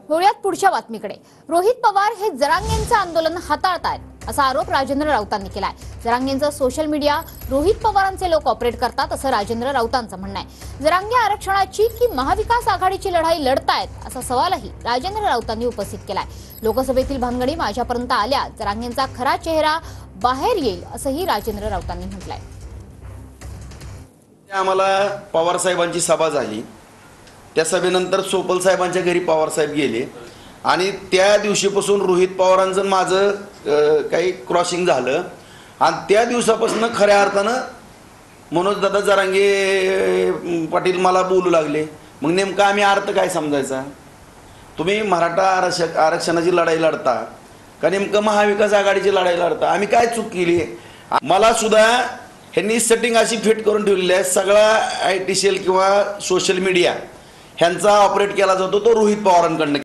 वळूयात पुढच्या बातमीकडे। रोहित पवार हे जरांगेंचं आंदोलन हाताळतायत असा आरोप राजेंद्र राऊतांनी केलाय। जरांगेंचं सोशल मीडिया रोहित पवारांचे लोक ऑपरेट करतात असं राजेंद्र राऊतांचं म्हणणं आहे। जरांगे आरक्षणाची की महाविकास आघाडीची लढाई लढतायत असा सवालही राजेंद्र राऊतांनी उपस्थित केलाय। लोकसभेतील भानगडी माझ्यापर्यंत आल्या, जरांगेंचा खरा चेहरा बाहेर येईल असंही राजेंद्र राऊतांनी म्हटलंय। आम्हाला पवार साहेबांची सभा झाली, त्या सभेनंतर सोपल साहेबांच्या घरी पवार साहेब गेले आणि त्या दिवशीपासून रोहित पवारांचं माझं काही क्रॉसिंग झालं आणि त्या दिवसापासून खऱ्या अर्थानं मनोज दादा जरांगे पाटील मला बोलू लागले। मग नेमका आम्ही अर्थ काय समजायचा? तुम्ही मराठा आरक्षणाची लढाई लढता का नेमकं महाविकास आघाडीची लढाई लढता? आम्ही काय चूक केली? मला सुद्धा ह्यांनी सेटिंग अशी फिट करून ठेवलेली आहे, सगळा IT सेल किंवा सोशल मीडिया ह्यांचा ऑपरेट केला जातो तो रोहित पवारांकडनं।